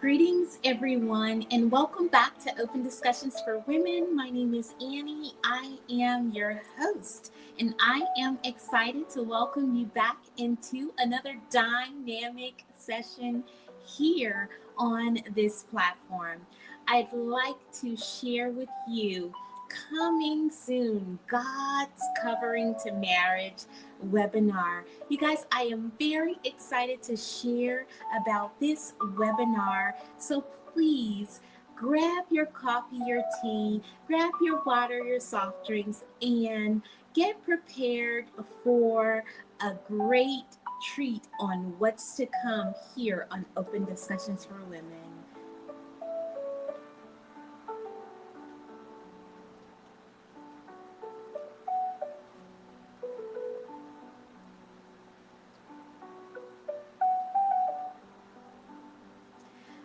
Greetings, everyone, and welcome back to Open Discussions for Women. My name is Annie. I am your host, and I am excited to welcome you back into another dynamic session here on this platform. I'd like to share with you coming soon God's Covering to Marriage webinar. You guys, I am very excited to share about this webinar. So please grab your coffee, your tea, grab your water, your soft drinks, and get prepared for a great treat on what's to come here on Open Discussions for Women.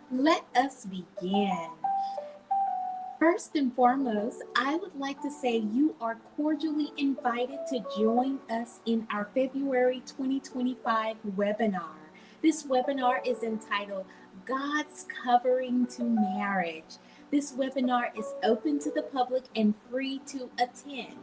Let us begin. First and foremost, I would like to say you are cordially invited to join us in our February 2025 webinar. This webinar is entitled God's Covering to Marriage. This webinar is open to the public and free to attend.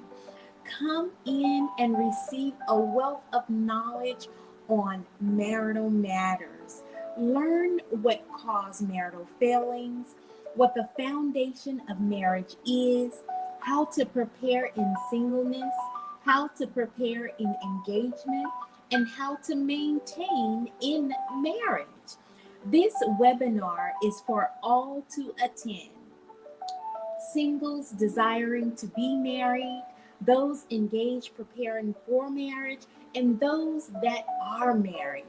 Come in and receive a wealth of knowledge on marital matters. Learn what cause marital failings, what the foundation of marriage is, how to prepare in singleness, how to prepare in engagement, and how to maintain in marriage. This webinar is for all to attend. Singles desiring to be married, those engaged preparing for marriage, and those that are married.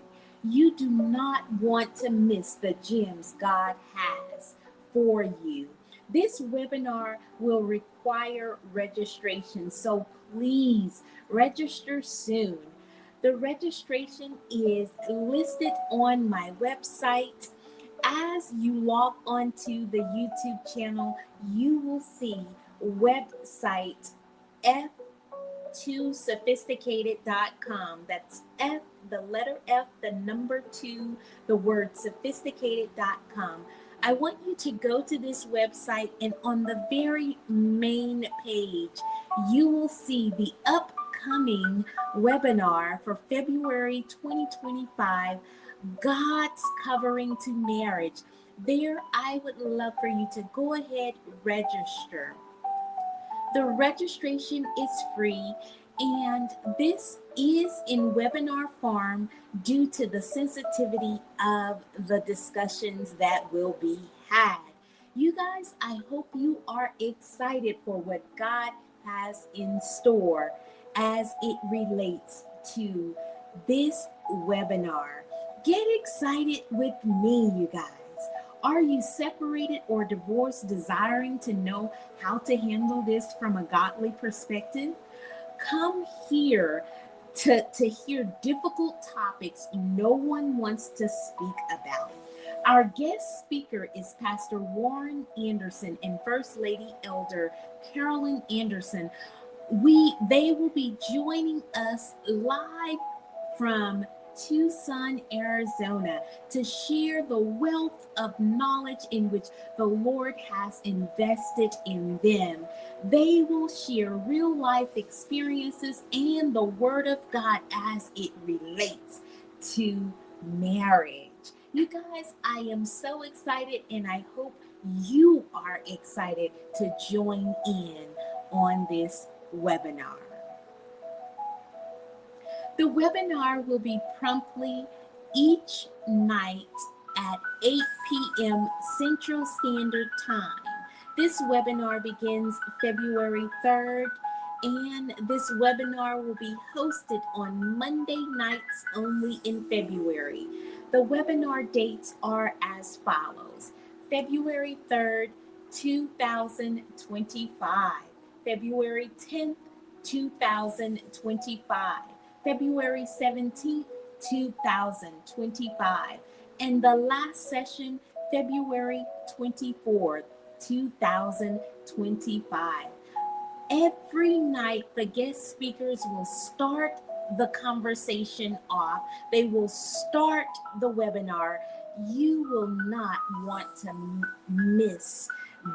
You do not want to miss the gems God has for you. This webinar will require registration, so please register soon. The registration is listed on my website. As you log onto the YouTube channel, you will see website f2sophisticated.com. That's F, the letter F, the number 2, the word sophisticated.com. I want you to go to this website, and on the very main page, you will see the upcoming webinar for February 2025, God's Covering to Marriage. There, I would love for you to go ahead, register. The registration is free, and this is in webinar form due to the sensitivity of the discussions that will be had. You guys, I hope you are excited for what God has in store as it relates to this webinar. Get excited with me, you guys. Are you separated or divorced, desiring to know how to handle this from a godly perspective? Come here to hear difficult topics no one wants to speak about. Our guest speaker is Pastor Warren Anderson and First Lady Elder Carolyn Anderson. They will be joining us live from Tucson, Arizona, to share the wealth of knowledge in which the Lord has invested in them. They will share real life experiences and the Word of God as it relates to marriage. You guys, I am so excited, and I hope you are excited to join in on this webinar. The webinar will be promptly each night at 8 p.m. Central Standard Time. This webinar begins February 3rd, and this webinar will be hosted on Monday nights only in February. The webinar dates are as follows: February 3rd, 2025, February 10th, 2025, February 17th, 2025, and the last session, February 24th, 2025. Every night, the guest speakers will start the conversation off. They will start the webinar. You will not want to miss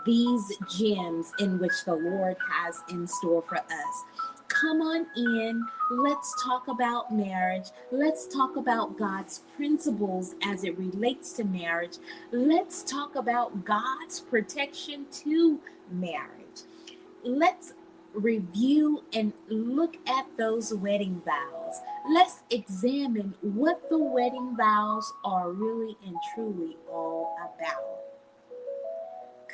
these gems in which the Lord has in store for us. Come on in. Let's talk about marriage. Let's talk about God's principles as it relates to marriage. Let's talk about God's protection to marriage. Let's review and look at those wedding vows. Let's examine what the wedding vows are really and truly all about.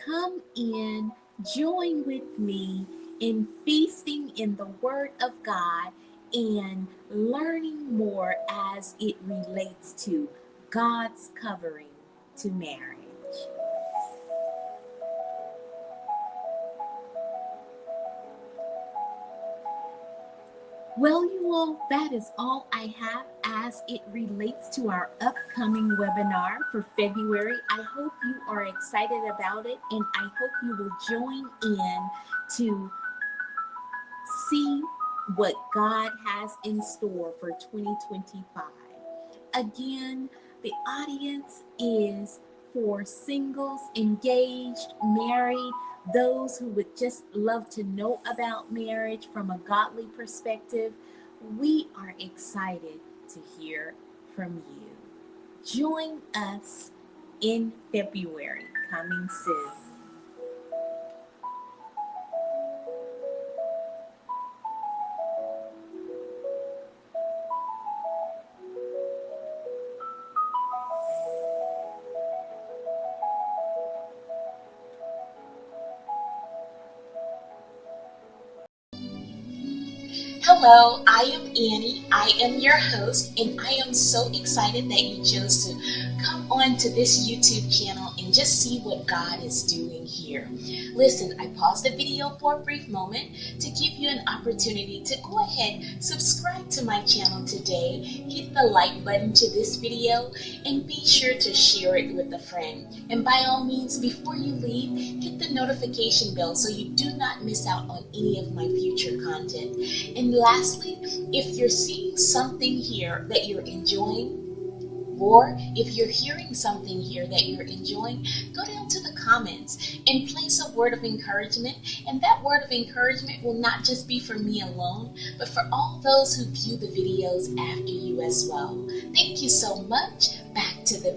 Come in, join with me in feasting in the Word of God and learning more as it relates to God's covering to marriage. Well, you all, that is all I have as it relates to our upcoming webinar for February. I hope you are excited about it, and I hope you will join in to see what God has in store for 2025. Again, the audience is for singles, engaged, married, those who would just love to know about marriage from a godly perspective. We are excited to hear from you. Join us in February, coming soon. Hello, I am Annie. I am your host, and I am so excited that you chose to come on to this YouTube channel and just see what God is doing here. Listen, I paused the video for a brief moment to give you an opportunity to go ahead, subscribe to my channel today, hit the like button to this video, and be sure to share it with a friend. And by all means, before you leave, hit the notification bell so you do not miss out on any of my future content. And lastly, if you're seeing something here that you're enjoying, or if you're hearing something here that you're enjoying, go down to the comments and place a word of encouragement. And that word of encouragement will not just be for me alone, but for all those who view the videos after you as well. Thank you so much. Back to the video.